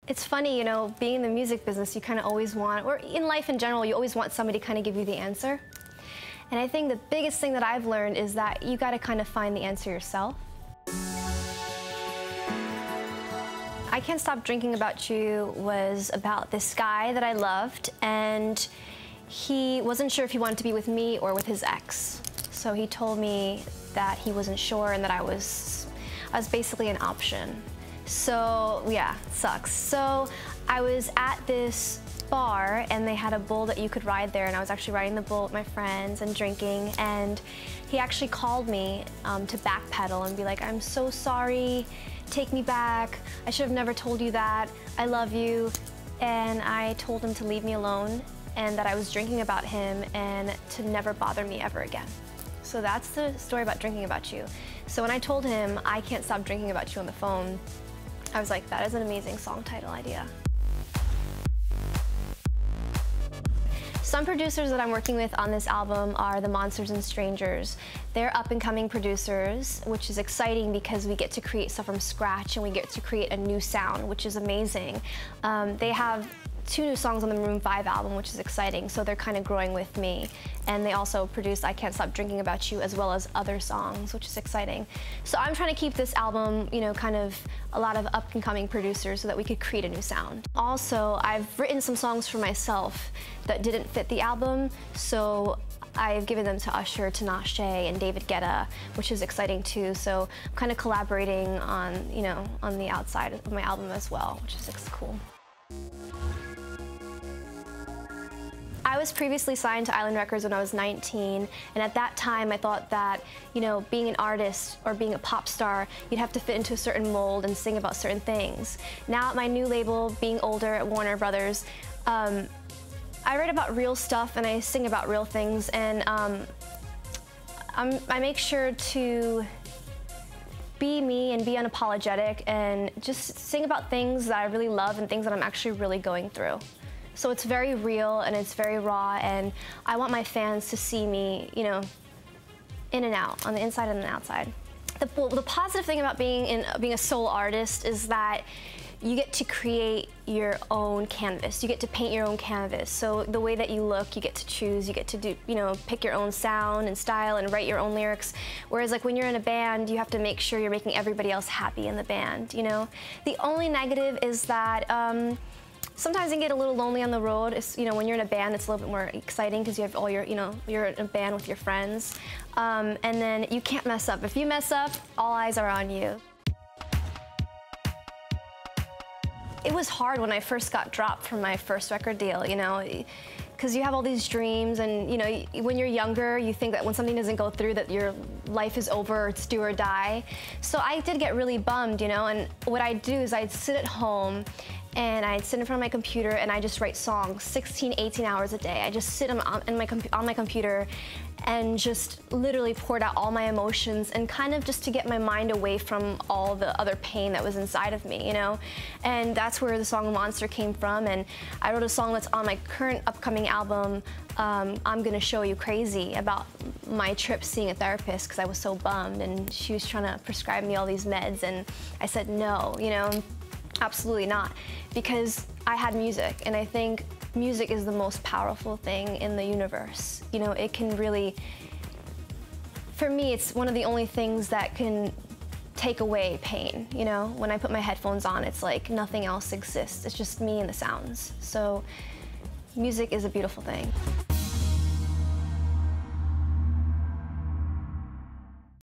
It's funny, you know, being in the music business, you kind of always want, or in life in general, you always want somebody to kind of give you the answer. And I think the biggest thing that I've learned is that you got to kind of find the answer yourself. I Can't Stop Drinking About You was about this guy that I loved, and he wasn't sure if he wanted to be with me or with his ex. So he told me that he wasn't sure and that I was basically an option. So yeah, it sucks. So I was at this bar and they had a bull that you could ride there, and I was actually riding the bull with my friends and drinking, and he actually called me to backpedal and be like, I'm so sorry, take me back, I should have never told you that, I love you. And I told him to leave me alone and that I was drinking about him and to never bother me ever again. So that's the story about Drinking About You. So when I told him I can't stop drinking about you on the phone, I was like, that is an amazing song title idea. Some producers that I'm working with on this album are the Monsters and Strangers. They're up-and-coming producers, which is exciting because we get to create stuff from scratch and we get to create a new sound, which is amazing. They have 2 new songs on the Maroon 5 album, which is exciting, so they're kind of growing with me. And they also produced I Can't Stop Drinking About You as well as other songs, which is exciting. So I'm trying to keep this album, you know, kind of a lot of up-and-coming producers so that we could create a new sound. Also, I've written some songs for myself that didn't fit the album, so I've given them to Usher, Tinashe, and David Guetta, which is exciting too. So I'm kind of collaborating on, you know, on the outside of my album as well, which is cool. I was previously signed to Island Records when I was 19, and at that time I thought that, you know, being an artist or being a pop star, you'd have to fit into a certain mold and sing about certain things. Now at my new label, being older at Warner Brothers, I write about real stuff and I sing about real things, and I make sure to be me and be unapologetic and just sing about things that I really love and things that I'm actually really going through. So it's very real and it's very raw, and I want my fans to see me, you know, in and out, on the inside and the outside. The positive thing about being a solo artist is that you get to create your own canvas. You get to paint your own canvas. So the way that you look, you get to choose. You get to do, you know, pick your own sound and style and write your own lyrics. Whereas like when you're in a band, you have to make sure you're making everybody else happy in the band, you know? The only negative is that sometimes it can get a little lonely on the road. It's, you know, when you're in a band, it's a little bit more exciting because you have all your, you know, you're in a band with your friends. And then you can't mess up. If you mess up, all eyes are on you. It was hard when I first got dropped from my first record deal, you know, because you have all these dreams, and, you know, when you're younger, you think that when something doesn't go through that your life is over, or it's do or die. So I did get really bummed, you know, and what I'd do is I'd sit at home and I'd sit in front of my computer and I just write songs 16, 18 hours a day. I just sit on my computer and just literally poured out all my emotions, and kind of just to get my mind away from all the other pain that was inside of me, you know? And that's where the song Monster came from, and I wrote a song that's on my current upcoming album, I'm Gonna Show You Crazy, about my trip seeing a therapist because I was so bummed and she was trying to prescribe me all these meds, and I said no, you know? Absolutely not, because I had music, and I think music is the most powerful thing in the universe. You know, it can really, for me, it's one of the only things that can take away pain, you know? When I put my headphones on, it's like nothing else exists. It's just me and the sounds. So music is a beautiful thing.